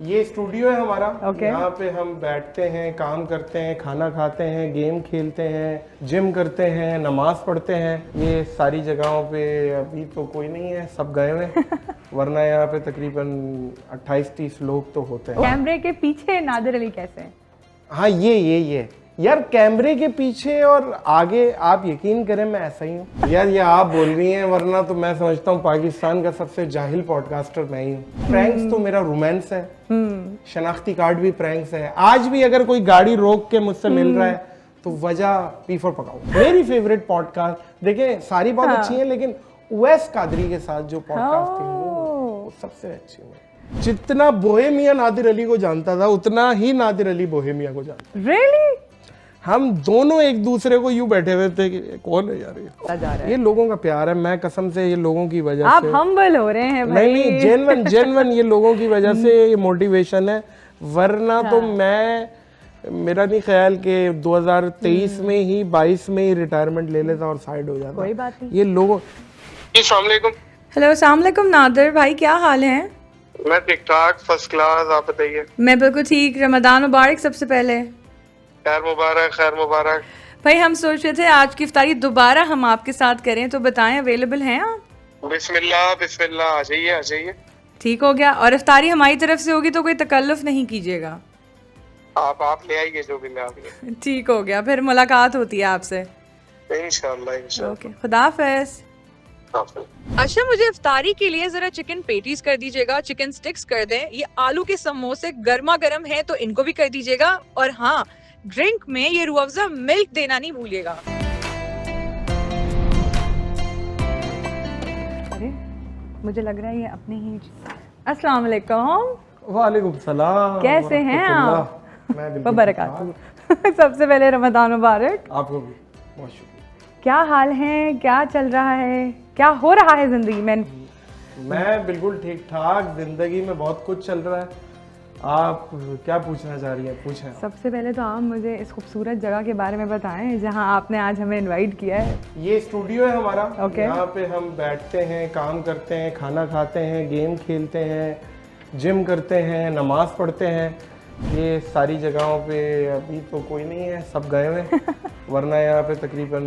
ये स्टूडियो है हमारा। Okay. यहाँ पे हम बैठते हैं, काम करते हैं, खाना खाते हैं, गेम खेलते हैं, जिम करते हैं, नमाज पढ़ते हैं। ये सारी जगहों पे अभी तो कोई नहीं है, सब गए हुए हैं। वरना यहाँ पे तकरीबन 28-30 लोग तो होते हैं। कैमरे के पीछे नादिर अली कैसे हैं? हाँ ये यार, कैमरे के पीछे और आगे आप यकीन करें मैं ऐसा ही हूँ यार। ये आप बोल रही हैं, वरना तो मैं समझता हूँ पाकिस्तान का सबसे जाहिल पॉडकास्टर मैं ही हूँ। प्रैंक्स तो मेरा रोमांस है, शनाख्ती कार्ड भी प्रैंक्स है। आज भी अगर कोई गाड़ी रोक के मुझसे मिल रहा है तो वजह पी फॉर पकाओ। मेरी फेवरेट पॉडकास्ट देखिए, सारी बहुत अच्छी है, लेकिन उवैस कादरी के साथ जो पॉडकास्ट थी वो सबसे अच्छी है। जितना बोहेमिया नादिर अली को जानता था, उतना ही नादिर अली बोहेमिया को जानता। Really? हम दोनों एक दूसरे को यूं बैठे हुए थे कि कौन है यार ये लोगों का प्यार है। मैं कसम से ये लोगों की वजह आप से हम्बल हो रहे हैं भाई। नहीं जेन्युइन ये लोगों की वजह से ये मोटिवेशन है। वरना तो मेरा नहीं ख्याल कि 2023 में ही 22 में ही रिटायरमेंट ले लेता और साइड हो जाता। कोई बात नहीं। ये लोगों। अस्सलाम वालेकुम। हेलो, अस्सलाम वालेकुम नादिर भाई, क्या हाल है? मैं ठीक ठाक, फर्स्ट क्लास, आप बताइए। मैं बिल्कुल ठीक। रमजान मुबारक सबसे पहले। खैर मुबारक। भाई हम सोच रहे थे आज की इफ्तारी दोबारा हम आपके साथ करें, तो बताएं अवेलेबल हैं आप? बिस्मिल्लाह आ जाइए। ठीक हो गया। और इफ्तारी हमारी तरफ से होगी तो कोई तकल्लुफ नहीं कीजिएगा। आप ले आइए जो भी ले आइए। ठीक हो गया, फिर मुलाकात होती है आपसे। इंशाल्लाह। ओके, खुदा हाफिज। अच्छा, मुझे इफ्तारी के लिए जरा चिकन पेटीज कर दीजिएगा, चिकन स्टिक्स कर दें, ये आलू के समोसे गर्मा गर्म हैं तो इनको भी कर दीजिएगा, और हाँ, ड्रिंक में ये रूह अफ़ज़ा मिल्क देना नहीं भूलिएगा। अरे मुझे लग रहा है ये अपनी ही। अस्सलाम वालेकुम। वालेकुम सलाम। कैसे हैं आप? मैं बिल्कुल बरकातहू। सबसे पहले रमजान मुबारक। आपको भी बहुत शुक्रिया। क्या हाल है, क्या चल रहा है, क्या हो रहा है जिंदगी में? मैं बिल्कुल ठीक ठाक, जिंदगी में बहुत कुछ चल रहा है। आप क्या पूछना चाह रही हैं, पूछें। सबसे पहले तो आप मुझे इस खूबसूरत जगह के बारे में बताएं जहां आपने आज हमें इनवाइट किया है। ये स्टूडियो है हमारा। Okay. यहाँ पे हम बैठते हैं, काम करते हैं, खाना खाते हैं, गेम खेलते हैं, जिम करते हैं, नमाज पढ़ते हैं। ये सारी जगहों पे अभी तो कोई नहीं है, सब गए हुए हैं। वरना यहाँ पे तकरीबन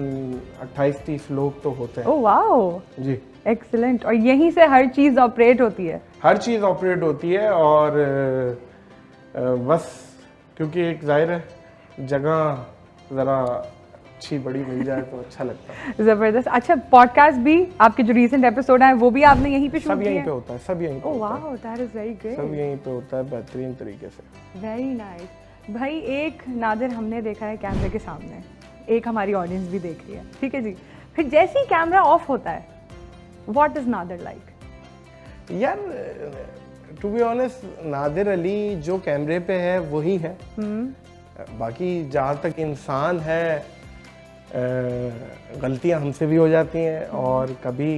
28-30 लोग तो होते हैं। ओह वाह, जी एक्सीलेंट। और यहीं से हर चीज़ ऑपरेट होती है? हर चीज़ ऑपरेट होती है। और बस क्योंकि एक जाहिर है जगह ज़रा अच्छी बड़ी मिल जाए तो अच्छा लगता है। जबरदस्त। अच्छा, पॉडकास्ट भी आपके जो रीसेंट एपिसोड आए वो भी आपने यहीं पे शूट सब किए? यहीं पे होता है, सब यहीं पे ओह होता है। वाह, दैट इज वेरी ग्रेट। सब यहीं पे होता है बेहतरीन तरीके से। Very nice. भाई एक नादिर हमने देखा है कैमरे के सामने, एक हमारी ऑडियंस भी देख रही है, ठीक है जी। फिर जैसे ही कैमरा ऑफ होता है, व्हाट इज नादिर लाइक? यार to be honest, Nadir Ali जो कैमरे पे है वही है। बाकी जहाँ तक इंसान है, गलतियाँ हमसे भी हो जाती हैं और कभी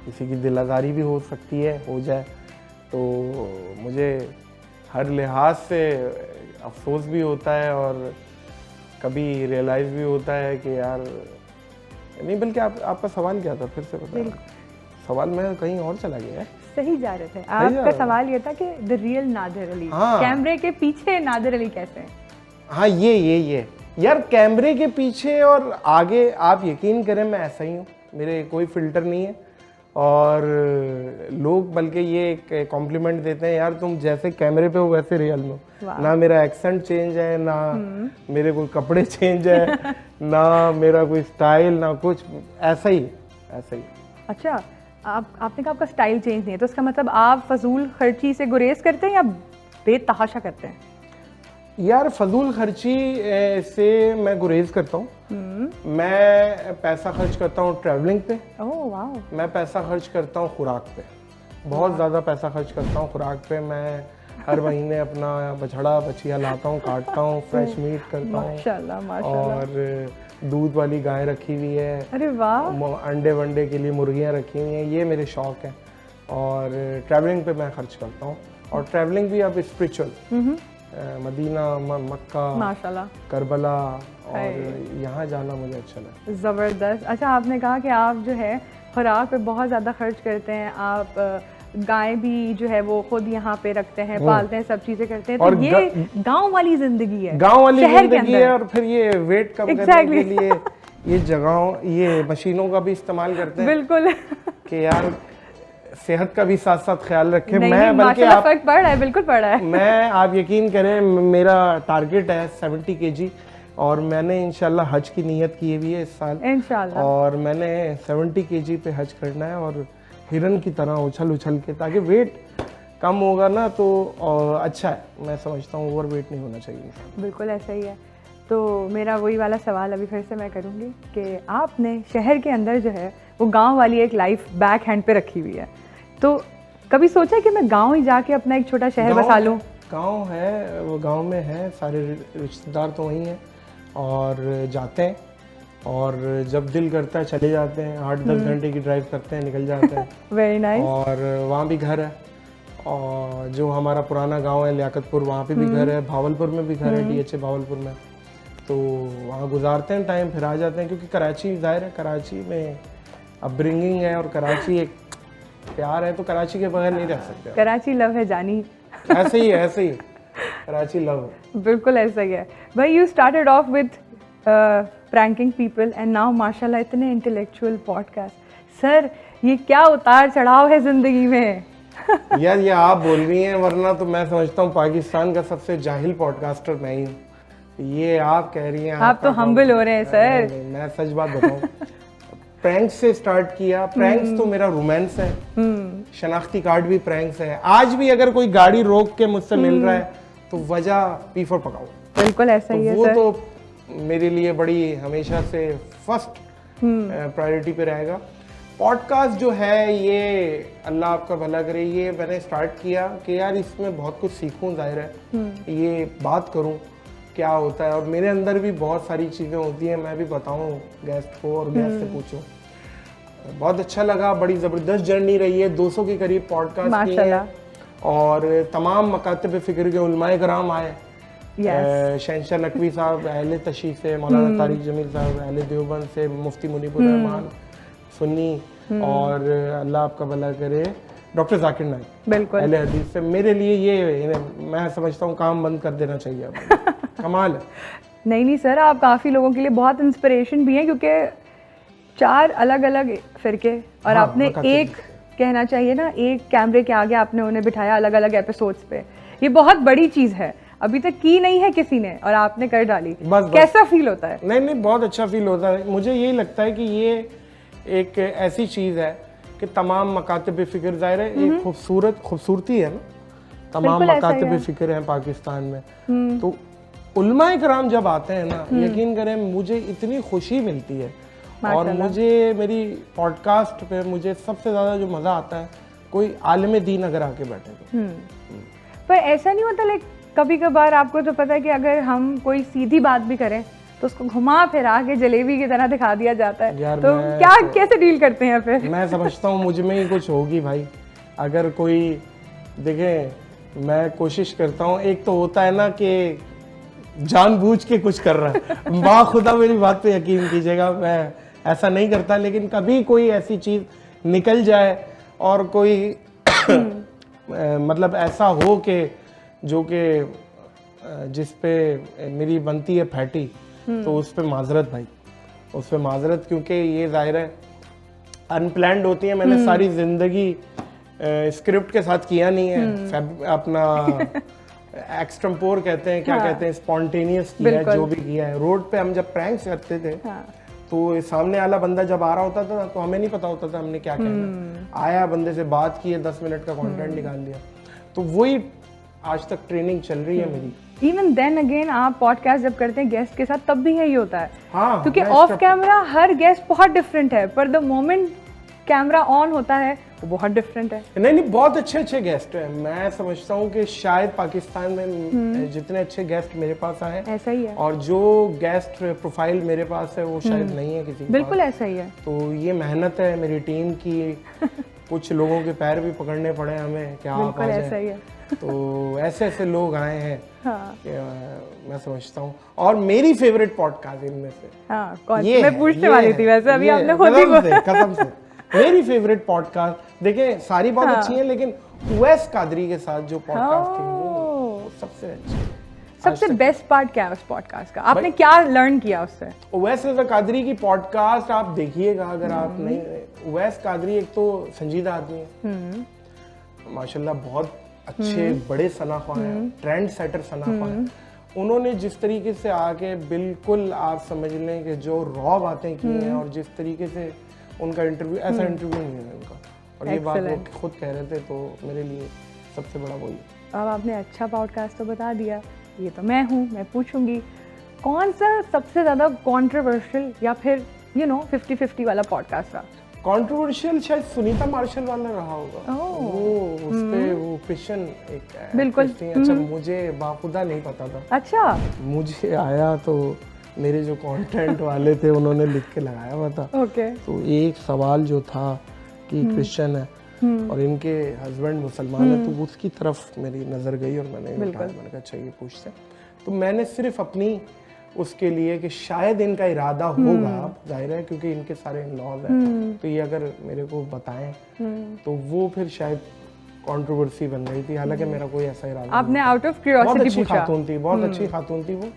किसी की दिल आज़ारी भी हो सकती है, हो जाए तो मुझे हर लिहाज से अफसोस भी होता है और कभी रियलाइज़ भी होता है कि यार नहीं। बल्कि आपका सवाल क्या था, फिर से बताइए। सवाल मैं कहीं और चला गया है। सही जा रहे थे। आपका सवाल ये था कि द रियल नादिर अली, कैमरे के पीछे नादिर अली कैसे हैं? हाँ ये यार, कैमरे के पीछे और आगे आप यकीन करें मैं ऐसा ही हूँ। मेरे कोई फिल्टर नहीं है। और लोग बल्कि ये एक कॉम्प्लीमेंट देते हैं, यार तुम जैसे कैमरे पे हो वैसे रियल में हो। ना मेरा एक्सेंट चेंज है, ना मेरे कोई कपड़े चेंज है, ना मेरा कोई स्टाइल, ना कुछ, ऐसा ही। अच्छा, आपने कहा आपका स्टाइल चेंज नहीं है, तो इसका मतलब आप फजूल खर्ची से गुरेज करते हैं या बेतहाशा करते हैं? यार फजूल खर्ची से मैं गुरेज करता हूँ। मैं पैसा खर्च करता हूँ ट्रैवलिंग पे। ओह वाह। मैं पैसा खर्च करता हूँ खुराक पे, बहुत ज़्यादा पैसा खर्च करता हूँ खुराक पे। मैं हर महीने अपना बछड़ा बछिया लाता हूँ, काटता हूँ, फ्रेश मीट करता हूँ। माशाल्लाह। और दूध वाली गाय रखी हुई है। अरे वाह। अंडे वंडे के लिए मुर्गियाँ रखी हुई हैं। ये मेरे शौक हैं। और ट्रैवलिंग पे मैं खर्च करता हूँ। और ट्रैवलिंग भी अब स्पिरिचुअल, मदीना, मक्का, माशाल्लाह, करबला, और यहाँ जाना मुझे अच्छा लगता है। ज़बरदस्त। अच्छा, आपने कहा कि आप जो है खुराक पे बहुत ज़्यादा खर्च करते हैं, आप गाय भी जो है वो खुद यहाँ पे रखते हैं, पालते हैं, सब चीजें करते हैं। और तो ये गांव वाली जिंदगी है, गांव वाली शहर के जिंदगी है। अंदर। और फिर ये वेट कम करने के लिए ये जगहों, ये मशीनों का भी इस्तेमाल करते हैं बिल्कुल कि यार सेहत का भी साथ साथ ख्याल रखें। नहीं, मैं बल्कि माशाल्लाह आप फर्क पड़ रहा है, बिल्कुल पड़ रहा है। मैं आप यकीन करें, मेरा टारगेट है 70 kg और मैंने इंशाल्लाह हज की नीयत की हुई है इस साल इंशाल्लाह। और मैंने 70 kg पे हज करना है और हिरन की तरह उछल उछल के, ताकि वेट कम होगा ना तो अच्छा है। मैं समझता हूँ ओवर वेट नहीं होना चाहिए। बिल्कुल ऐसा ही है। तो मेरा वही वाला सवाल अभी फिर से मैं करूँगी कि आपने शहर के अंदर जो है वो गांव वाली एक लाइफ बैक हैंड पे रखी हुई है, तो कभी सोचा कि मैं गांव ही जाके अपना एक छोटा शहर बसा लूँ? गांव है, वो गांव में है, सारे रिश्तेदार तो वहीं हैं और जाते हैं और जब दिल करता है चले जाते हैं। 8-10 घंटे की ड्राइव करते हैं, निकल जाते हैं। Very nice. और वहाँ भी घर है और जो हमारा पुराना गांव है लियाकतपुर, वहाँ पे भी घर है, भावलपुर में भी घर है, DHA भावलपुर में। तो वहाँ गुजारते हैं टाइम, फिर आ जाते हैं, क्योंकि कराची जाहिर है, कराची में अपब्रिंगिंग है और कराची एक प्यार है, तो कराची के बगैर नहीं रह सकते। कराची लव है जानी। ऐसे ही कराची लव है। बिल्कुल ऐसा ही है भाई। You started off with pranking people and now माशाल्लाह इतने इंटेलेक्चुअल पॉडकास्ट। सर ये क्या उतार चढ़ाव है जिंदगी में? यार ये आप बोल रही हैं, वरना तो मैं समझता हूँ पाकिस्तान का सबसे जाहिल पॉडकास्टर मैं ही हूँ। ये आप कह रही हैं, आप तो हम्बल हो रहे हैं सर। नहीं, मैं सच बात बताऊँ, प्रैंक्स से स्टार्ट किया। प्रैंक्स तो मेरा रोमांस है, शनाख्ती कार्ड भी प्रैंक्स है। आज भी अगर कोई गाड़ी रोक के मुझसे मिल रहा है तो वजह पी4 पकाओ। बिल्कुल ऐसा ही है वो सर। तो मेरे लिए बड़ी हमेशा से फर्स्ट प्रायोरिटी पे रहेगा। पॉडकास्ट जो है ये अल्लाह आपका भला करे, ये मैंने स्टार्ट किया कि यार इसमें बहुत कुछ सीखूं, जाहिर है ये बात करूं क्या होता है, और मेरे अंदर भी बहुत सारी चीज़ें होती हैं, मैं भी बताऊं गेस्ट को और गेस्ट से पूछूं। बहुत अच्छा लगा, बड़ी ज़बरदस्त जर्नी रही है, 200 के करीब पॉडकास्ट किए हैं और तमाम मकातब फ़िक्र के उलमाए कराम आए। शहनशाह नकवी साहब अहले तशरीफ़ से, मौलाना तारिक जमील साहब अहले देवबंद से, मुफ्ती मुनीबुर रहमान सुन्नी, और अल्लाह आपका भला करे डॉक्टर जाकिर नाइक बिल्कुल अहले हदीस से। मेरे लिए ये मैं समझता हूँ काम बंद कर देना चाहिए अब। कमाल है। नहीं सर, आप काफ़ी लोगों के लिए बहुत इंस्पिरेशन भी हैं, क्योंकि 4 अलग अलग फिरके और हाँ, आपने एक कहना चाहिए ना, एक कैमरे के आगे आपने उन्हें बिठाया अलग अलग एपिसोड्स पे। ये बहुत बड़ी चीज़ है, अभी तक की नहीं है किसी ने और आपने कर डाली। बस कैसा फील होता है? नहीं बहुत अच्छा फील होता है। मुझे यही लगता है कि ये एक ऐसी चीज़ है कि तमाम मकातब फ़िक्र, ज़ाहिर है एक खूबसूरती है ना, तमाम मकातब फ़िक्र हैं पाकिस्तान में। तो उलमाए कराम जब आते हैं ना, यकीन करें मुझे इतनी खुशी मिलती है। और मुझे मेरी पॉडकास्ट पे मुझे सबसे ज़्यादा जो मज़ा आता है, कोई आलिम दीन अगर आके बैठे तो। पर ऐसा नहीं होता, लाइक कभी कभार आपको तो पता है कि अगर हम कोई सीधी बात भी करें तो उसको घुमा फिरा के जलेबी की तरह दिखा दिया जाता है, तो क्या कैसे डील करते हैं फिर? मैं समझता हूँ मुझ में ही कुछ होगी भाई। अगर कोई देखें, मैं कोशिश करता हूँ, एक तो होता है ना कि जानबूझ के कुछ कर रहा है, माँ खुदा मेरी बात पे यकीन कीजिएगा, मैं ऐसा नहीं करता, लेकिन कभी कोई ऐसी चीज़ निकल जाए और कोई मतलब ऐसा हो कि जो कि जिस पे मेरी बनती है फैटी, तो उस पे माजरत भाई, उस पे माजरत, क्योंकि ये जाहिर है अनप्लैंड होती है। मैंने सारी जिंदगी स्क्रिप्ट के साथ किया नहीं है, अपना एक्सट्रम्पोर कहते हैं, क्या कहते हैं, स्पॉन्टेनियस किया है जो भी किया है। रोड पे हम जब प्रैंक्स करते थे तो सामने वाला बंदा जब आ रहा होता था तो हमें नहीं पता होता था हमने क्या कहना, आया बंदे से बात की है, 10 मिनट का कंटेंट निकाल दिया। तो वही आज तक ट्रेनिंग चल रही है मेरी। इवन देन अगेन आप पॉडकास्ट जब करते हैं गेस्ट के साथ, तब भी यही होता है। हाँ, क्योंकि ऑफ कैमरा हर गेस्ट बहुत डिफरेंट है, पर द मोमेंट कैमरा ऑन होता है वो बहुत डिफरेंट है। नहीं बहुत अच्छे गेस्ट हैं। मैं समझता हूँ कि शायद पाकिस्तान में जितने अच्छे गेस्ट मेरे पास आए ऐसा ही है, और जो गेस्ट प्रोफाइल मेरे पास है वो शायद नहीं है किसी के बिल्कुल पास। ऐसा ही है। तो ये मेहनत है मेरी टीम की, कुछ लोगों के पैर भी पकड़ने पड़े हमें, क्या आप आ ऐसा ही है। तो ऐसे लोग आए हैं। हाँ। मैं समझता हूँ, और मेरी फेवरेट पॉडकास्ट इनमें से कौन? मैं पूछने वाली थी वैसे, अभी आपने खुद ही बोला। कसम से मेरी फेवरेट पॉडकास्ट देखें सारी बहुत अच्छी हैं, लेकिन उवैस कादरी के साथ जो पॉडकास्ट थी वो सबसे अच्छी। सबसे बेस्ट पार्ट क्या है उस पॉडकास्ट का? आपने क्या लर्न किया उससे? उवैस रज़ा कादरी की पॉडकास्ट आप देखिएगा अगर आप नहीं। उवैस कादरी एक तो संजीदा आदमी है, माशाल्लाह बहुत अच्छे बड़े सनाख्वाह हैं, ट्रेंड सेटर सनाख्वाह हैं। उन्होंने जिस तरीके से आके बिल्कुल आप समझ लें कि जो रॉ बातें की हैं और जिस तरीके से उनका इंटरव्यू, ऐसा इंटरव्यू नहीं है उनका, और ये बात वो खुद कह रहे थे, तो मेरे लिए सबसे बड़ा वही। अब आपने अच्छा पॉडकास्ट तो बता दिया, ये तो मैं हूँ, मैं पूछूंगी कौन सा सबसे ज़्यादा कंट्रोवर्शियल या फिर 50-50 वाला पॉडकास्ट रहा? कंट्रोवर्शियल शायद सुनीता मार्शल वाला रहा होगा। वो उस पे वो क्वेश्चन एक बिल्कुल। अच्छा मुझे बाखुदा नहीं पता था। अच्छा, मुझे आया तो मेरे जो कंटेंट वाले थे उन्होंने लिख के लगाया हुआ था। ओके। तो एक सवाल जो था कि क्रिश्चियन है और इनके हस्बैंड मुसलमान है, तो उसकी तरफ मेरी नज़र गई और मैंने कहा अच्छा ये पूछते हैं। तो मैंने सिर्फ अपनी उसके लिए कि शायद इनका इरादा होगा, जाहिर है क्योंकि इनके सारे लॉज हैं, तो ये अगर मेरे को बताएं तो वो फिर शायद कंट्रोवर्सी बन गई थी, हालांकि मेरा कोई ऐसा इरादा आपने आउट ऑफ क्यूरियोसिटी पूछा। खातून थी, बहुत अच्छी खातून थी वो,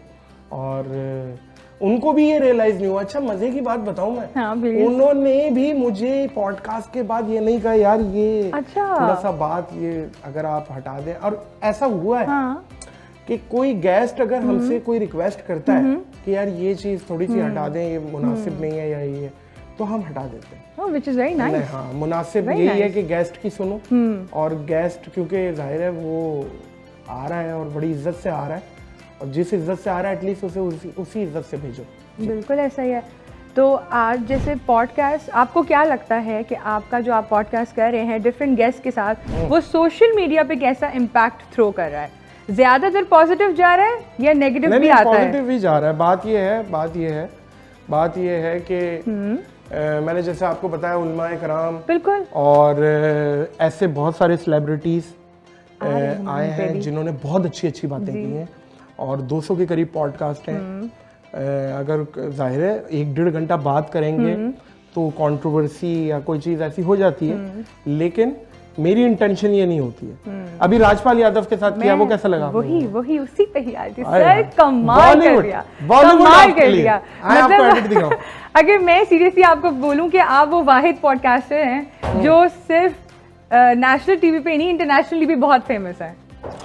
और उनको भी ये रियलाइज नहीं हुआ। अच्छा मजे की बात बताऊं मैं, हाँ, उन्होंने भी मुझे पॉडकास्ट के बाद ये नहीं कहा यार ये थोड़ा सा बात ये अगर आप हटा दें, और ऐसा हुआ है कि कोई गेस्ट अगर हमसे कोई रिक्वेस्ट करता है कि यार ये चीज थोड़ी सी हटा दें, ये मुनासिब नहीं है या ये, तो हम हटा देते हैं। Which is very nice. हाँ, मुनासिब यही है कि गेस्ट की सुनो, और गेस्ट क्योंकि जाहिर है वो आ रहा है और बड़ी इज्जत से आ रहा है, और जिस इज्जत से आ रहा है एटलीस्ट उसे उसी इज्जत से भेजो। बिल्कुल ऐसा ही है। तो आज जैसे पॉडकास्ट, आपको क्या लगता है कि आपका जो आप पॉडकास्ट कर रहे हैं डिफरेंट गेस्ट के साथ, वो सोशल मीडिया पे कैसा इम्पैक्ट थ्रो कर रहा है? ज्यादातर पॉजिटिव जा रहा है या नेगेटिव भी आता है? पॉजिटिव भी जा रहा है। बात ये है कि मैंने जैसे आपको बताया उलमाए कराम, बिल्कुल, और ऐसे बहुत सारे सेलिब्रिटीज आए हैं जिन्होंने बहुत अच्छी बातें की हैं, और 200 के करीब पॉडकास्ट हैं। अगर जाहिर है 1-1.5 घंटा बात करेंगे तो कंट्रोवर्सी या कोई चीज़ ऐसी हो जाती है, लेकिन मेरी इंटेंशन ये नहीं होती है। अभी राजपाल यादव के साथ किया, वो कैसा लगा? वही उसी पे ही आई थी सर, कमाल कर दिया। मतलब अगर मैं सीरियसली आपको बोलूं कि आप वो वाहिद पॉडकास्टर हैं जो सिर्फ नेशनल टीवी पे नहीं इंटरनेशनली भी बहुत फेमस है।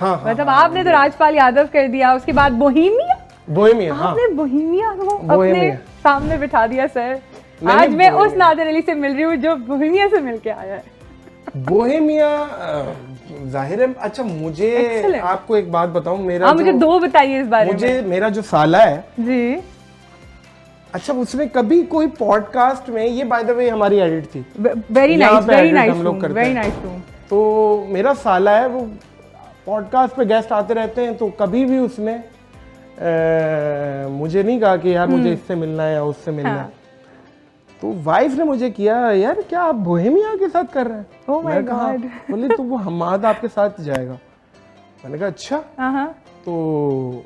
मतलब आपने तो राजपाल यादव कर दिया, उसके बाद बोहेमिया, आपने बोहेमिया को अपने सामने बिठा दिया सर। आज मैं उस नादिर अली से मिल रही हूँ जो बोहेमिया से मिल के आया है। बोहेमिया जाहिर है। अच्छा मुझे आपको एक बात बताऊं, मेरा मुझे 2 बताइए इस बारे में। मेरा जो साला है जी, अच्छा उसने कभी कोई पॉडकास्ट में, ये बाय द वे हमारी एडिट थी, वेरी नाइस हम लोग करते हैं, तो मेरा साला है वो पॉडकास्ट पे गेस्ट आते रहते हैं, तो कभी भी उसने मुझे नहीं कहा कि यार मुझे इससे मिलना है या उससे मिलना है। तो वाइफ ने मुझे किया, यार क्या आप बोहेमिया के साथ कर रहे हैं? Oh my God. बोले तो वो हमाद आपके साथ जाएगा। मैंने कहा अच्छा। तो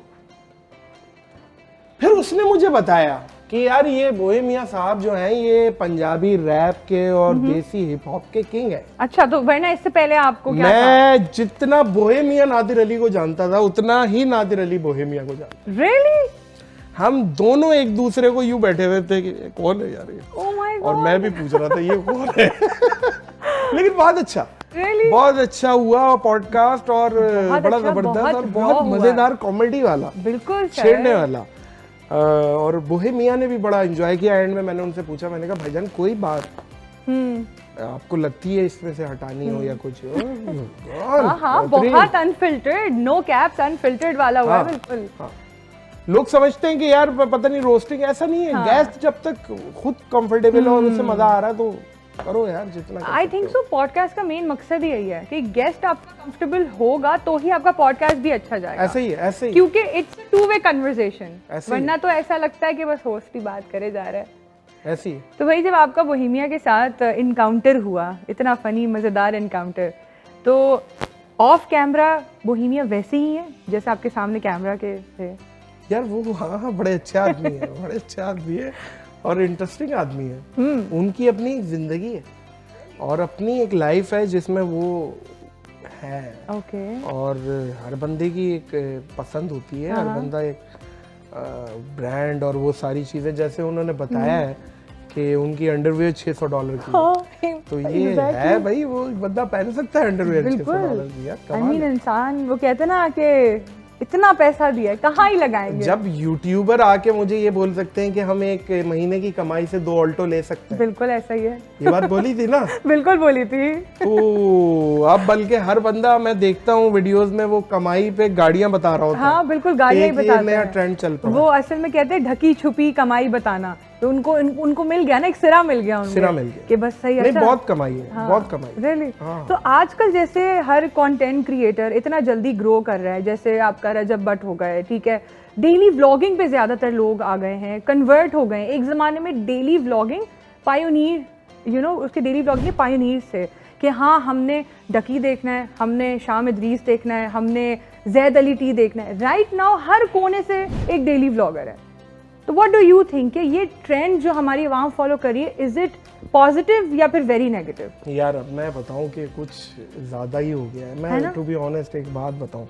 फिर उसने मुझे बताया कि यार ये बोहेमिया साहब जो हैं ये पंजाबी रैप के और देसी हिप हॉप के किंग है। अच्छा, तो वरना इससे पहले आपको क्या मैं जितना बोहेमिया नादिर अली को जानता था उतना ही नादिर अली बोहेमिया को जानता। Really? हम दोनों एक दूसरे को यूं बैठे हुए थे कि कौन है यार ये। Oh my God. और मैं भी पूछ रहा था ये कौन है। लेकिन बहुत अच्छा, really? बहुत अच्छा हुआ पॉडकास्ट, और बड़ा जबरदस्त और बहुत मजेदार कॉमेडी वाला, बिल्कुल छेड़ने वाला। और बोहेमिया ने भी बड़ा एंजॉय किया। एंड में मैंने उनसे पूछा, मैंने कहा भाईजान कोई बात आपको लगती है इसमें से हटानी हो या कुछ हो? हाँ, बहुत अनफिल्टर्ड, नो कैप्स, अनफिल्टर्ड वाला हुआ है बिल्कुल। लोग समझते हैं कि यार पता नहीं रोस्टिंग, ऐसा नहीं है। गेस्ट जब तक खुद कंफर्टेबल हो और उसे मजा आ रहा है तो करो यार जितना। आई थिंक सो पॉडकास्ट का मेन मकसद ही यही है कि गेस्ट आपका कंफर्टेबल होगा तो ही आपका पॉडकास्ट भी अच्छा जाएगा। ऐसे ही है, क्योंकि इट्स अ 2-वे कन्वर्सेशन, वरना तो ऐसा लगता है कि बस होस्ट ही बात करे जा रहा है। ऐसी। तो भाई जब आपका बोहेमिया के साथ इनकाउंटर हुआ, इतना फनी मजेदार इनकाउंटर, तो ऑफ कैमरा बोहेमिया वैसे ही है जैसे आपके सामने कैमरा के थे? यार वो हाँ बड़े अच्छे आदमी है, बड़े अच्छे आदमी है और इंटरेस्टिंग आदमी है। उनकी अपनी जिंदगी है। और अपनी एक लाइफ है जिसमें वो है। ओके। और हर बंदे की एक पसंद होती है, हर बंदा एक ब्रांड और वो सारी चीज़ें, जैसे उन्होंने बताया है कि उनकी अंडरवियर $600 की है। तो ये है भाई, वो बंदा पहन सकता है अंडरवियर $600 की यार, आई कमाल मीन है। इंसान वो कहते हैं ना कि इतना पैसा दिया है कहाँ ही लगाएंगे। जब यूट्यूबर आके मुझे ये बोल सकते हैं कि हम एक महीने की कमाई से 2 ऑल्टो ले सकते हैं, बिल्कुल ऐसा ही है। ये बात बोली थी ना। बिल्कुल बोली थी। तो अब बल्कि हर बंदा, मैं देखता हूँ वीडियोस में, वो कमाई पे गाड़ियां बता रहा होता है। हाँ बिल्कुल, गाड़ियाँ ही एक ये बताते नया हैं। ट्रेंड चल पड़ा। वो असल में कहते हैं ढकी छुपी कमाई बताना, तो उनको मिल गया ना, एक सिरा मिल गया उनको, सिरा मिल गया कि बस सही। नहीं, अच्छा बहुत कमाई है, हाँ, बहुत कमाई है। रियली। हाँ। तो आजकल जैसे हर कंटेंट क्रिएटर इतना जल्दी ग्रो कर रहा है, जैसे आपका रजब भट्ट हो गए, ठीक है, डेली व्लॉगिंग पे ज्यादातर लोग आ गए हैं, कन्वर्ट हो गए हैं। एक जमाने में डेली व्लॉगिंग पायोनियर, उसके डेली व्लॉगिंग पायोनियर से कि हाँ हमने डकी देखना है, हमने शाम इदरीस देखना है, हमने जैद अली टी देखना है। राइट नाउ हर कोने से एक डेली व्लॉगर है। तो व्हाट डू यू थिंक कि ये ट्रेंड जो हमारी आवाम फॉलो करी है, इज इट पॉजिटिव या फिर वेरी नेगेटिव? यार अब मैं बताऊं कि कुछ ज़्यादा ही हो गया है। मैं टू बी ऑनेस्ट एक बात बताऊं,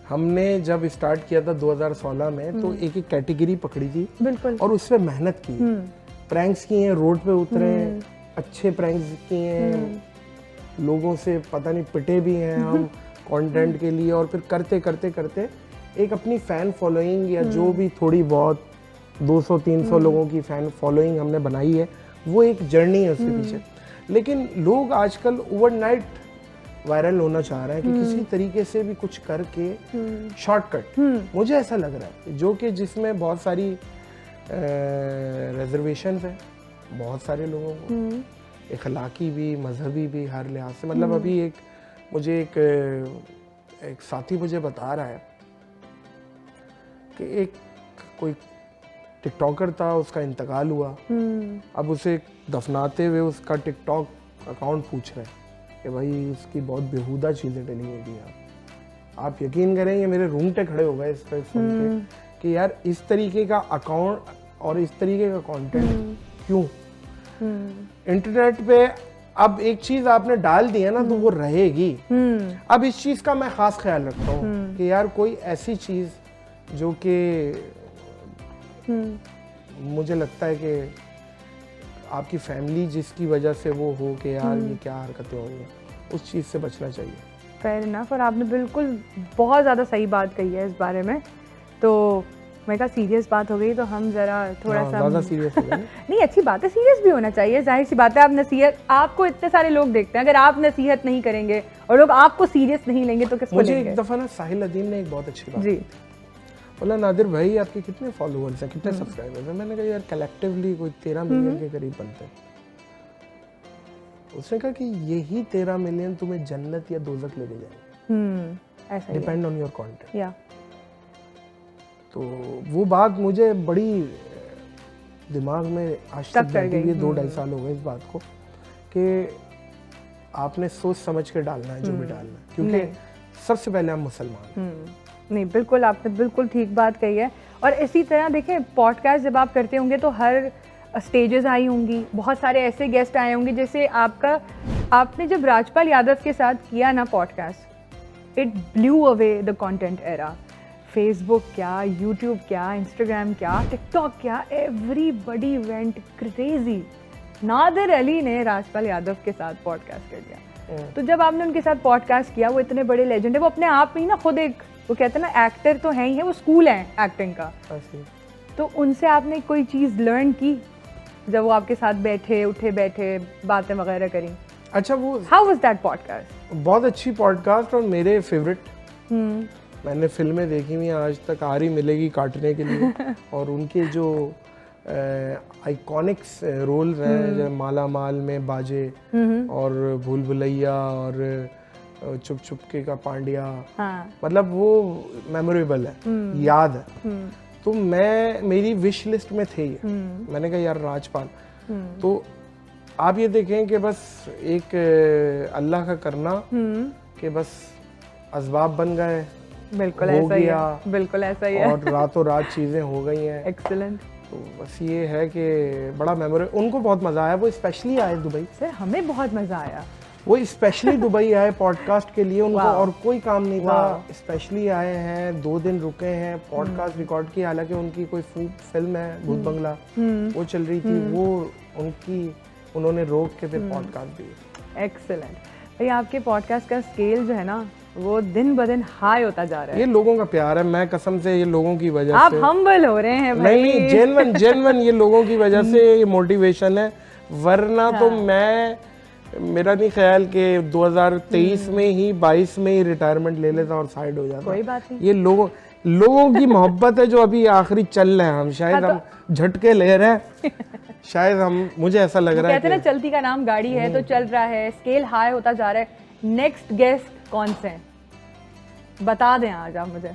हमने जब स्टार्ट किया था 2016 में, तो एक एक कैटेगरी पकड़ी थी बिल्कुल, और उस पर मेहनत की, प्रैंक्स किए हैं, रोड पे उतरे, अच्छे प्रैंक्स किए हैं, लोगों से पता नहीं पिटे भी हैं हम कंटेंट के लिए, और फिर करते करते करते एक अपनी फ़ैन फॉलोइंग या जो भी थोड़ी बहुत 200-300 लोगों की फ़ैन फॉलोइंग हमने बनाई है, वो एक जर्नी है उसके पीछे। लेकिन लोग आजकल ओवरनाइट वायरल होना चाह रहे हैं कि किसी तरीके से भी कुछ करके शॉर्टकट, मुझे ऐसा लग रहा है, जो कि जिसमें बहुत सारी रिजर्वेशन है बहुत सारे लोगों को, इखलाकी भी, मजहबी भी, हर लिहाज से। मतलब अभी मुझे एक साथी मुझे बता रहा है कि कोई टिकटॉकर था, उसका इंतकाल हुआ, अब उसे दफनाते हुए उसका टिकटॉक अकाउंट पूछ रहे हैं कि भाई इसकी बहुत बेहुदा चीज़ें डली हुई थी। आप यकीन करेंगे मेरे रूंगटे खड़े हो गए इस पर सुन के कि यार इस तरीके का अकाउंट और इस तरीके का कंटेंट क्यों इंटरनेट पे। अब एक चीज आपने डाल दी है ना, तो वो रहेगी। अब इस चीज का मैं खास ख्याल रखता हूँ कि यार कोई ऐसी चीज जो कि मुझे लगता है कि आपकी फैमिली जिसकी वजह से वो हो कि यार ये क्या हरकतें होंगी, उस चीज़ से बचना चाहिए। Fair enough. और आपने बिल्कुल बहुत ज़्यादा सही बात कही है इस बारे में। तो मैं कहा सीरियस बात हो गई तो हम ज़रा थोड़ा सा ज़्यादा सीरियस हो गए। नहीं, अच्छी बात है, सीरियस भी होना चाहिए, जाहिर सी बात है। आप नसीहत, आपको इतने सारे लोग देखते हैं, अगर आप नसीहत नहीं करेंगे और लोग आपको सीरियस नहीं लेंगे तो किसको मुझे लेंगे? एक दफ़ा ना साहिल अदीम ने एक बहुत अच्छी बात जी, बोला, नादिर भाई आपके कितने फॉलोअर्स हैं, कितने सब्सक्राइबर्स हैं? मैंने कहा यार कलेक्टिवली कोई 13 मिलियन के करीब बनते हैं। उसने कहा कि यही 13 मिलियन तुम्हें जन्नत या दोज़ख लेके जाएंगे, ऐसा ही डिपेंड ऑन योर कंटेंट। या तो वो बात मुझे बड़ी दिमाग में आज तक बैठी हुई है। 2-2.5 साल हो गए इस बात को कि आपने सोच समझ के डालना है जो भी डालना है, क्योंकि सबसे पहले हम मुसलमान हैं। नहीं, बिल्कुल आपने बिल्कुल ठीक बात कही है। और इसी तरह देखें, पॉडकास्ट जब आप करते होंगे तो हर स्टेजेस आई होंगी, बहुत सारे ऐसे गेस्ट आए होंगे, जैसे आपने जब राजपाल यादव के साथ किया ना podcast, it blew away the content era. Facebook क्या, यूट्यूब क्या, इंस्टाग्राम क्या, टिकटॉक क्या, everybody went crazy. Nadir Ali ने राजपाल यादव के साथ पॉडकास्ट कर लिया। तो जब आपने उनके साथ पॉडकास्ट किया, वो इतने बड़े लेजेंड है, वो अपने आप में ही ना खुद एक, वो कहते हैं ना, एक्टर तो है ही है, वो स्कूल है एक्टिंग का। तो उनसे आपने कोई चीज़ लर्न की जब वो आपके साथ बैठे, उठे बैठे, बातें वगैरह करी? अच्छा, वो हाउ वाज दैट पॉडकास्ट? बहुत अच्छी पॉडकास्ट और मेरे फेवरेट। मैंने फिल्में देखी हुई हैं आज तक, आरी मिलेगी काटने के लिए और उनके जो आइकॉनिक्स रोल्स हैं, जैसे माला माल में बाजे और भूल भुलैया और चुप चुपके का पांड्या, मतलब वो मेमोरेबल है, याद है। तो मेरी विश लिस्ट में थे ये। मैंने कहा यार राजपाल, तो आप ये देखें कि बस एक अल्लाह का करना कि बस असबाब बन गए, बिल्कुल हो ऐसा ही गया, है, बिल्कुल ऐसा ही है। और रातों रात चीजें हो गई हैं। एक्सीलेंट। तो बस ये है कि बड़ा मेमोरी, उनको बहुत मज़ा आया, वो स्पेशली आए दुबई, सर हमें बहुत मज़ा आया। वो स्पेशली दुबई आए पॉडकास्ट के लिए, उनको वाह। और कोई काम नहीं था, वाह। स्पेशली आए हैं, 2 दिन रुके हैं, पॉडकास्ट रिकॉर्ड की, हालांकि उनकी कोई फिल्म है भूत बंगला वो चल रही थी, वो उन्होंने रोक के फिर पॉडकास्ट दी। एक्सेलेंट भाई, आपके पॉडकास्ट का स्केल जो है ना वो दिन ब दिन हाई होता जा रहा है। ये लोगों का प्यार है, मैं कसम से ये लोगों की वजह आप से, हम्बल हो रहे हैं भाई। नहीं जेन्युइन ये लोगों की वजह से ये मोटिवेशन है, वरना तो मेरा नहीं ख्याल कि 2023 में ही 22 में ही रिटायरमेंट ले लेता और साइड हो जाता। कोई बात नहीं। ये लोगों की मोहब्बत है जो अभी आखिरी चल रहे हैं, हम शायद हम झटके ले रहे हैं, शायद हम, मुझे ऐसा लग रहा है कहते हैं ना चलती का नाम गाड़ी है, तो चल रहा है, स्केल हाई होता जा रहा है। नेक्स्ट गेस्ट कौन से हैं बता दें आज आप मुझे।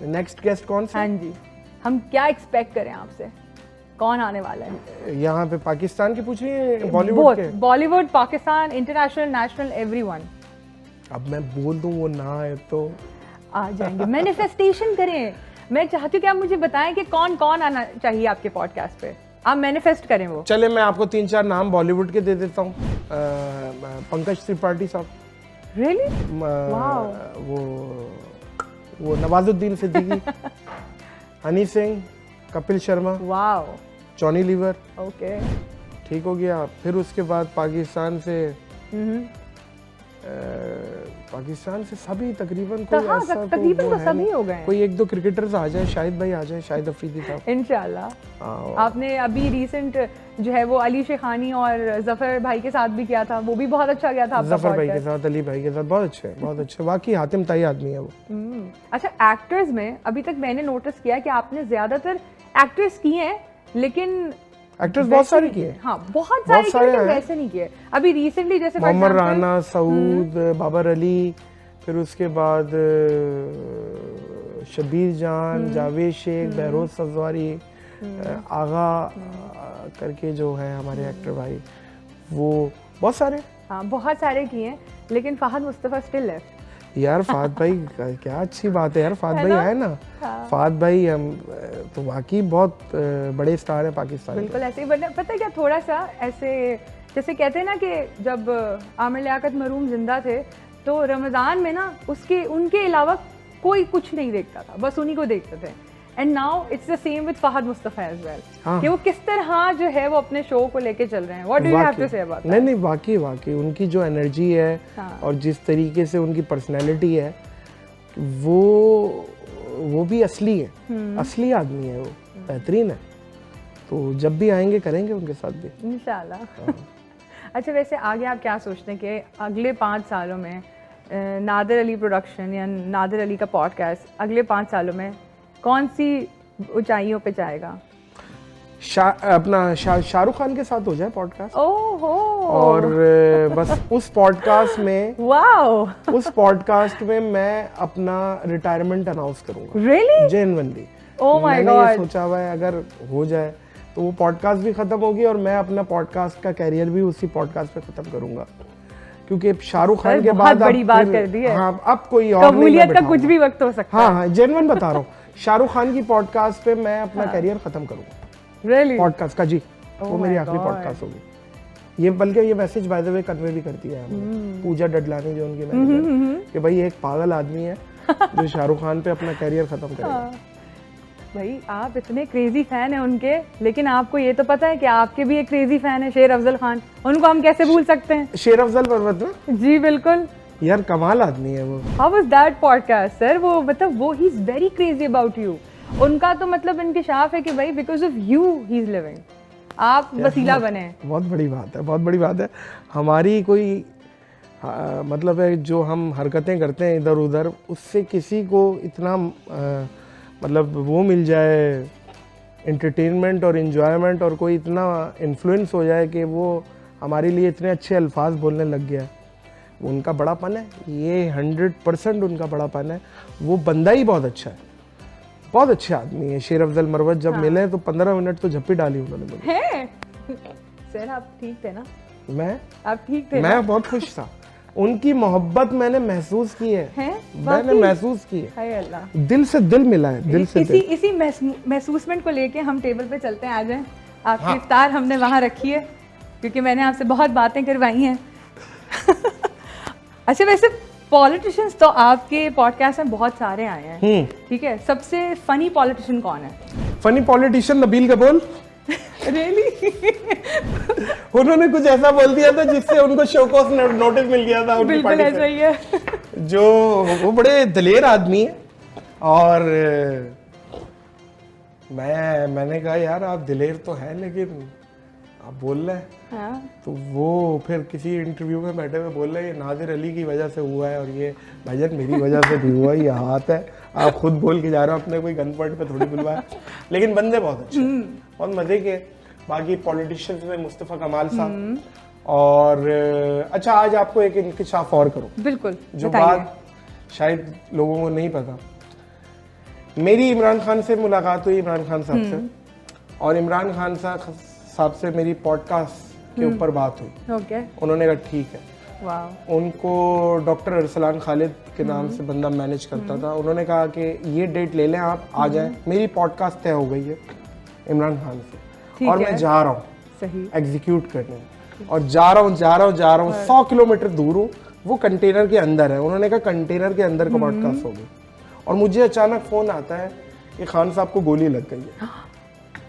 नेक्स्ट गेस्ट कौन सा? हाँ जी, हम क्या एक्सपेक्ट करें आपसे, कौन आने वाला है? यहाँ पे पाकिस्तान की पूछ रही है, बॉलीवुड के? Bollywood, Pakistan, international, national, everyone. अब मैं बोल दूं वो ना आए तो आ जाएंगे। मैनिफेस्टेशन करें। मैं चाहती हूँ कि आप मुझे बताएं कि कौन कौन आना चाहिए आपके पॉडकास्ट पे, आप मैनिफेस्ट करें वो। चले मैं आपको 3-4 नाम बॉलीवुड के दे देता हूँ। पंकज त्रिपाठी साहब, रियली? वो नवाजुद्दीन सिद्दीकी, हनी सिंह, कपिल शर्मा, वाओ, जॉनी लीवर, ओके, ठीक हो गया। फिर उसके बाद पाकिस्तान से पाकिस्तान से सभी तकरीबन कोई ऐसा तकरीबन वो तो है सभी नहीं। हो गए हैं। कोई 1-2 क्रिकेटर्स आ जाए, शाहिद भाई आ जाए, शाहिद अफरीदी साहब इंशाल्लाह। हाँ। आपने अभी रिसेंट जो है वो अली शेखानी और जफर भाई के साथ भी किया था, वो भी बहुत अच्छा गया था आपका जफर भाई के podcast। साथ, अली भाई के साथ, बहुत अच्छे वाकई हातिम ताई आदमी है वो। अच्छा, एक्टर्स में अभी तक मैंने नोटिस किया कि आपने ज्यादातर एक्टर्स किए हैं, लेकिन एक्टर्स बहुत सारे किए, हाँ बहुत सारे किए, लेकिन हैं। वैसे नहीं किए। अभी रिसेंटली जैसे for मोहम्मद example, राना, सऊद, बाबर अली, फिर उसके बाद शबीर जान, जावेद शेख, बहरोज सजवारी, आगा करके जो है हमारे एक्टर भाई, वो बहुत सारे। हाँ बहुत सारे किए हैं, लेकिन फहद मुस्तफा स्टिल लेफ्ट। यार फाद भाई क्या अच्छी बात है यार, फाद भाई आए ना। फाद भाई हम तो वाकई बहुत बड़े स्टार हैं पाकिस्तान के। बिल्कुल ऐसे ही, बट पता है क्या, थोड़ा सा ऐसे जैसे कहते हैं ना कि जब आमिर लियाकत मरूम जिंदा थे तो रमज़ान में ना उनके अलावा कोई कुछ नहीं देखता था, बस उन्हीं को देखते थे। And now it's the same with Fahad Mustafa as well, कि वो किस तरह जो है वो अपने शो को लेके चल रहे हैं। What do you have to say about that? नहीं वाकई उनकी जो एनर्जी है और जिस तरीके से उनकी पर्सनैलिटी है, वो भी असली है, असली आदमी है, वो बेहतरीन है। तो जब भी आएंगे करेंगे उनके साथ भी इंशाल्लाह। अच्छा, वैसे आगे आप क्या सोचते हैं कि अगले 5 सालों में नादिर अली प्रोडक्शन या नादिर अली का पॉडकास्ट अगले 5 सालों में कौन सी ऊंचाइयों पे जाएगा? अपना शाहरुख खान के साथ हो जाए पॉडकास्ट। ओहो, और बस उस पॉडकास्ट में उस पॉडकास्ट में मैं अपना रिटायरमेंट अनाउंस करूंगा। Really? Genuinely oh my God, मैंने ये सोचा हुआ है, अगर हो जाए तो वो पॉडकास्ट भी खत्म होगी और मैं अपना पॉडकास्ट का कैरियर भी उसी पॉडकास्ट पे खत्म करूंगा, क्योंकि शाहरुख खान के बाद बड़ी बात कर दी है। हाँ, अब कोई और कबूलियत का कुछ भी वक्त हो सकता है। हाँ जेन्युइन बता रहा हूँ, शाहरुख खान की पॉडकास्ट पे मैं अपना कैरियर खत्म करूंगा। रियली? पॉडकास्ट का जी, वो मेरी आखिरी पॉडकास्ट होगी। ये बल्कि ये message by the way convey भी करती है पूजा डडलानी जो उनकी मैनेजर, कि भाई एक पागल आदमी है जो शाहरुख खान पे अपना कैरियर खत्म करेगा। भाई आप इतने क्रेजी फैन हैं उनके, लेकिन आपको ये तो पता है कि आपके भी एक क्रेजी फैन है शेर अफजल खान, उनको हम कैसे भूल सकते हैं? शेर अफजल पर्वत ना? जी बिल्कुल यार कमाल आदमी है वो। How was that podcast sir? वो मतलब वो he is very crazy about you. उनका तो मतलब इंकशाफ है कि भाई because of you he is living, आप वसीला बने। बहुत बड़ी बात है, बहुत बड़ी बात है। हमारी कोई मतलब है जो हम हरकतें करते हैं इधर उधर, उससे किसी को इतना मतलब वो मिल जाए एंटरटेनमेंट और इन्जॉयमेंट, और कोई इतना इन्फ्लुएंस हो जाए कि वो हमारे लिए इतने अच्छे अल्फाज बोलने लग गया, उनका बड़ापन है ये। 100% उनका बड़ापन है। वो बंदा ही बहुत अच्छा है, बहुत अच्छे आदमी है शेर अफजल मरवत। जब मिले तो 15 मिनट तो झप्पी डाली उन्होंने मुझे। सर आप ठीक थे ना? मैं आप ठीक थे? मैं बहुत खुश था। उनकी मोहब्बत मैंने महसूस की है, मैंने वाकई? महसूस की है, हाय अल्लाह। दिल से दिल मिला है, दिल से दिल। इसी महसूसमेंट को लेके हम टेबल पे चलते हैं, आ जाएं। आपकी हाँ। इफ्तार हमने वहाँ रखी है क्योंकि मैंने आपसे बहुत बातें करवाई हैं। अच्छा, वैसे पॉलिटिशियंस तो आपके पॉडकास्ट में बहुत सारे आए हैं, ठीक है, सबसे फनी पॉलिटिशियन कौन है? Funny politician Nabeel Kapoor. Really? उन्होंने कुछ ऐसा बोल दिया था जिससे उनको शो कॉज नोटिस मिल गया था उनकी बिल्कुल पार्टी ऐसा से। ही है। जो वो बड़े दलेर आदमी है और मैंने कहा यार आप दिलेर तो हैं लेकिन आप बोल रहे हैं, हाँ। तो वो फिर किसी इंटरव्यू में बैठे हुए बोल रहे हैं ये नादिर अली की वजह से हुआ है और ये भाईजान मेरी वजह से भी हुआ, ये हाथ है, आप खुद बोल के जा रहे हो, अपने कोई गन पॉइंट पे थोड़ी बुलवाया। लेकिन बंदे बहुत अच्छे, बहुत मजे के। बाकी पॉलिटिशियंस में मुस्तफ़ा कमाल साहब। और अच्छा, आज आपको एक इंकिशाफ और करूं, बिल्कुल, जो बताइए। बात शायद लोगों को नहीं पता। मेरी इमरान खान से मुलाकात हुई, इमरान खान साहब से, और इमरान खान साहब से मेरी पॉडकास्ट के ऊपर बात हुई। ओके, उन्होंने कहा ठीक है। वाह। उनको डॉक्टर अरसलान खालिद के नाम से बंदा मैनेज करता था। उन्होंने कहा कि ये डेट ले लें, आप आ जाएं। मेरी पॉडकास्ट तय हो गई है इमरान खान से, ठीक और है। मैं जा रहा हूँ सही। एग्जीक्यूट करने, और जा रहा हूँ 100 किलोमीटर दूर हूँ, वो कंटेनर के अंदर है। उन्होंने कहा कंटेनर के अंदर का पॉडकास्ट होगी, और मुझे अचानक फोन आता है कि खान साहब को गोली लग गई है।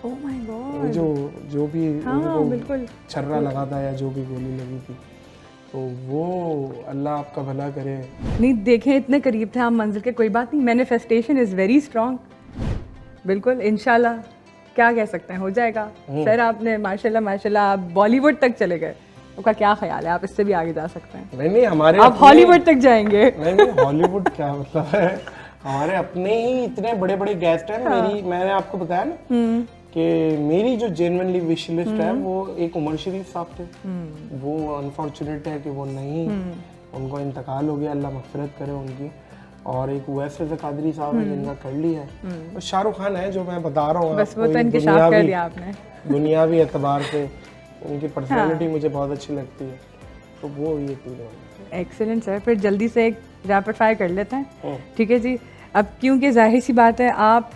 Oh my God. जो भी हाँ, उनको बिल्कुल। छर्रा लगा था या जो भी गोली लगी थी, तो वो अल्लाह आपका भला करे। नहीं, देखें इतने करीब थे हम मंजिल के, कोई बात नहीं, मैनिफेस्टेशन इज़ वेरी स्ट्रॉन्ग। बिल्कुल, इंशाल्लाह, क्या कह सकते हैं, हो जाएगा। सर आपने माशाल्लाह आप बॉलीवुड तक चले गए, आपका क्या ख्याल है, आप इससे भी आगे जा सकते हैं? नहीं हमारे आप हॉलीवुड तक जाएंगे। नहीं हॉलीवुड क्या मतलब है, हमारे अपने ही इतने बड़े बड़े गेस्ट हैं। मैंने आपको बताया ना कि मेरी जो जेन्युइनली विश लिस्ट है वो एक उमर शरीफ साहब थे। वो अनफॉर्चुनेट है कि वो नहीं, उनको इंतकाल हो गया, अल्लाह मग़फ़िरत करे उनकी। और एक उवैस रज़ा कादरी साहब है जिनका कर लिया है, और शाहरुख खान है जो मैं बता रहा हूँ बस वो तो इंकिशाफ कर दिया आपने। दुनियावी एतबार से उनकी पर्सनैलिटी मुझे बहुत अच्छी लगती है, तो वो ये तीनों। एक्सीलेंट सर, फिर जल्दी से एक रैपिड फायर कर लेते हैं, ठीक है जी। अब क्योंकि जाहिर सी बात है आप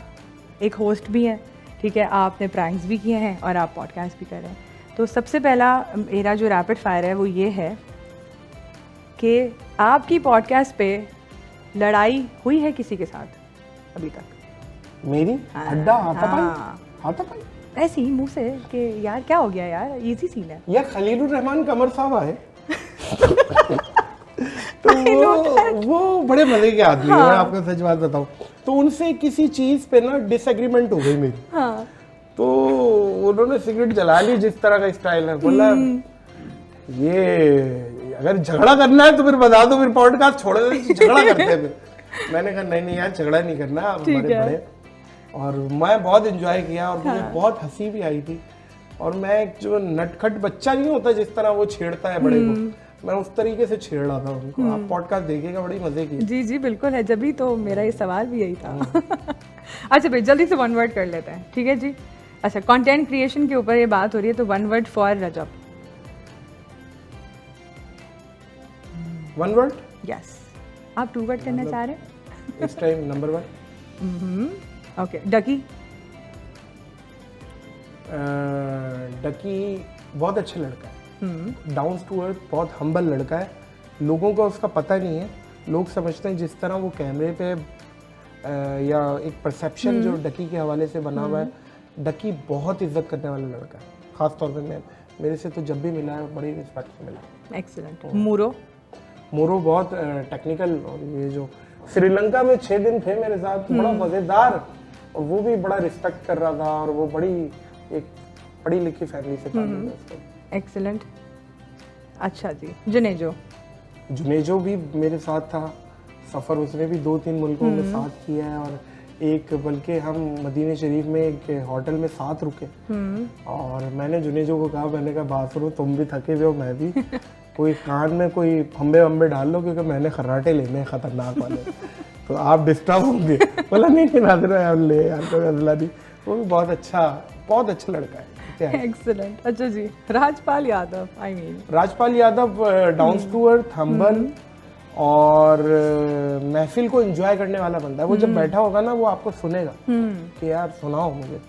एक होस्ट भी हैं, ठीक है, आपने प्रैंक्स भी किए हैं और आप पॉडकास्ट भी कर रहे हैं, तो सबसे पहला मेरा जो रैपिड फायर है वो ये है कि आपकी पॉडकास्ट पे लड़ाई हुई है किसी के साथ अभी तक? मेरी अड्डा हाथापाई ऐसे ही मुंह से कि यार क्या हो गया यार, इजी सीन है यार। खलीलुर रहमान कमर साहब आए तो वो बड़े मजे के आदमी हैं, मैं आपको सच बात बताऊं, तो उनसे किसी चीज पे ना डिसएग्रीमेंट हो गई मेरी। हाँ। तो उन्होंने सिगरेट जला ली, जिस तरह का स्टाइल है, बोला ये अगर झगड़ा करना है तो फिर बता दो, फिर पॉडकास्ट छोड़ दे, झगड़ा करते हैं फिर। मैंने कहा नहीं यार झगड़ा नहीं करना, आप हमारे बड़े। और मैं बहुत एंजॉय किया और मुझे बहुत हंसी भी आई थी। और मैं एक जो नटखट बच्चा नहीं होता जिस तरह वो छेड़ता है बड़े को, मैं उस तरीके से छेड़ रहा था उनको। आप पॉडकास्ट देखिएगा, बड़ी मजे की। जी जी बिल्कुल है, जब भी तो मेरा ये सवाल भी यही था। अच्छा भाई जल्दी से वन वर्ड कर लेते हैं, ठीक है जी। अच्छा, कंटेंट क्रिएशन के ऊपर ये बात हो रही है तो one word for Rajab. One word? Yes. आप टू वर्ड करना चाह रहे हैं? इस time number 1। Okay, Ducky. Ducky बहुत अच्छा लड़का है, डाउन टू अर्थ, बहुत हम्बल लड़का है। लोगों को उसका पता नहीं है, लोग समझते हैं जिस तरह वो कैमरे पे या एक परसेप्शन जो डकी के हवाले से बना हुआ है, डकी बहुत इज्जत करने वाला लड़का है। खास तौर पे मेरे से तो जब भी मिला है बड़ी रिस्पेक्ट से मिला। एक्सीलेंट। मूरो? मोरो बहुत टेक्निकल, और ये जो श्रीलंका में 6 दिन थे मेरे साथ, बड़ा मज़ेदार, और वो भी बड़ा रिस्पेक्ट कर रहा था, और वो बड़ी एक पढ़ी लिखी फैमिली से ताल्लुक है उसका। एक्सीलेंट। अच्छा जी, जुनेजो? जुनेजो भी मेरे साथ था, सफ़र उसने भी 2-3 मुल्कों में साथ किया है, और एक बल्कि हम मदीने शरीफ में एक होटल में साथ रुके। और मैंने जुनेजो को कहा, मैंने कहा बात सुनो, तुम भी थके हुए हो, मैं भी, कोई कान में कोई फंबे वंबे डाल लो क्योंकि मैंने खर्राटे लेने हैं खतरनाक वाले, तो आप डिस्टर्ब होंगे। बोला नहीं नादिर ले यार, कोई मसला नहीं। वो भी बहुत अच्छा लड़का है। क्या है। एक्सीलेंट। अच्छा जी, Rajpal Yadav, I mean Rajpal Yadav down to earth, humble और महफिल को एंजॉय करने वाला बंदा है। वो जब बैठा होगा ना, वो आपको सुनेगा कि यार सुनाओ मुझे।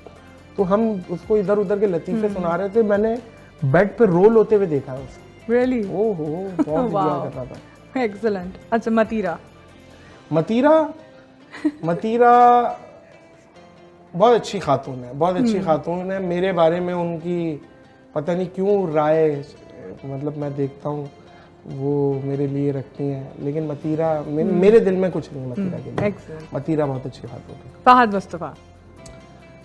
तो हम उसको इधर उधर के लतीफे सुना रहे थे, मैंने बेड पे रोल होते हुए देखा है उसको। रियली, ओहो, बहुत एंजॉय कर रहा था। एक्सीलेंट। अच्छा, मतीरा। मतीरा बहुत अच्छी खातून है, बहुत अच्छी खातून है। मेरे बारे में उनकी पता नहीं क्यों राय, मतलब मैं देखता हूँ वो मेरे लिए रखती हैं, लेकिन मतीरा मेरे दिल में कुछ नहीं है मतीरा के लिए। एक्सीलेंट। मतीरा बहुत अच्छी खातून है। फहद मुस्तफ़ा।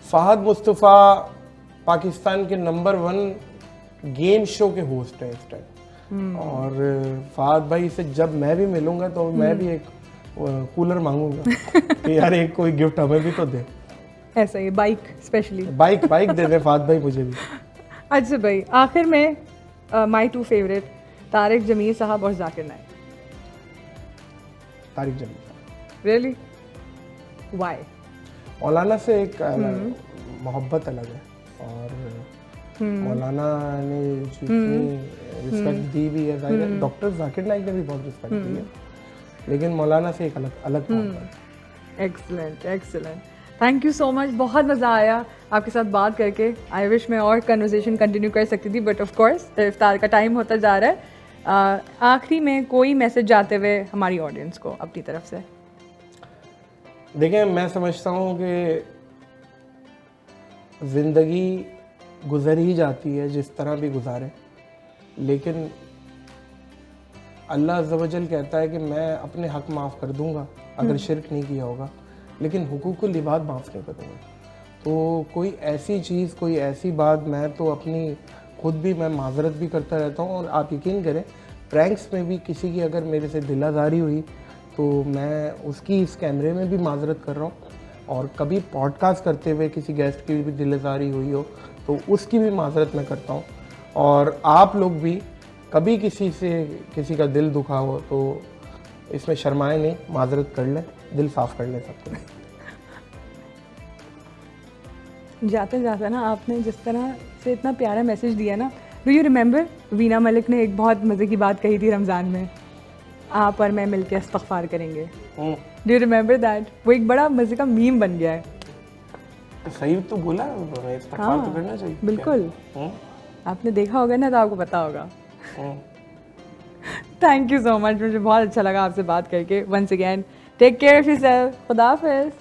फहद मुस्तफ़ा पाकिस्तान के नंबर 1 गेम शो के होस्ट हैं इस टाइम। और फहद भाई से जब मैं भी मिलूंगा तो मैं भी एक कूलर मांगूंगा कि यार एक कोई गिफ्ट हमें भी तो दे। ऐसा ही बाइक स्पेशली। बाइक दे दे फहद भाई मुझे भी। अच्छा भाई, आखिर में माय 2 फेवरेट, तारिक जमील साहब और जाकिर नाइक। तारिक जमील। Really, why? मौलाना से एक मोहब्बत अलग है, और मौलाना ने जितनी रिस्पेक्ट दी भी है, जाहिर है डॉक्टर जाकिर नाइक ने भी बहुत रिस्पेक्ट दी है, लेकिन मौलाना से एक अलग बात है। Excellent, excellent. Thank you so much, बहुत मज़ा आया आपके साथ बात करके। आई विश मैं और कन्वर्सेशन कंटिन्यू कर सकती थी, बट ऑफ कोर्स इफ्तार का टाइम होता जा रहा है। आखिरी में कोई मैसेज जाते हुए हमारी ऑडियंस को अपनी तरफ से? देखिए, मैं समझता हूँ कि ज़िंदगी गुजर ही जाती है जिस तरह भी गुजारे, लेकिन अल्लाह अज़्ज़ व जल कहता है कि मैं अपने हक़ माफ़ कर दूंगा अगर शिरक नहीं किया होगा, लेकिन हुकूकुल इबाद माफ़ नहीं करूँगा। तो कोई ऐसी चीज़, कोई ऐसी बात, मैं तो अपनी खुद भी मैं माजरत भी करता रहता हूँ। और आप यकीन करें, प्रैंक्स में भी किसी की अगर मेरे से दिल आज़ारी हुई तो मैं उसकी इस कैमरे में भी माजरत कर रहा हूँ, और कभी पॉडकास्ट करते हुए किसी गेस्ट की भी दिल आज़ारी हुई हो तो उसकी भी माजरत मैं करता हूँ। और आप लोग भी कभी किसी का दिल दुखा हो तो इसमें शर्माए नहीं, माजरत कर लें, दिल साफ़ कर लें सबके। जाते जाते ना, आपने जिस तरह से इतना प्यारा मैसेज दिया ना, do you remember Veena Malik ने एक बहुत मज़े की बात कही थी रमज़ान में, आप और मैं मिलकर इस्तग़फ़ार करेंगे। Do you remember that? वो एक बड़ा मज़े का मीम बन गया है। सही तो बोला, इस्तग़फ़ार तो करना चाहिए। बिल्कुल, आपने देखा होगा ना तो आपको पता होगा। थैंक यू सो मच, मुझे बहुत अच्छा लगा आपसे बात करके। Once again take care of yourself, खुदा हाफिज़।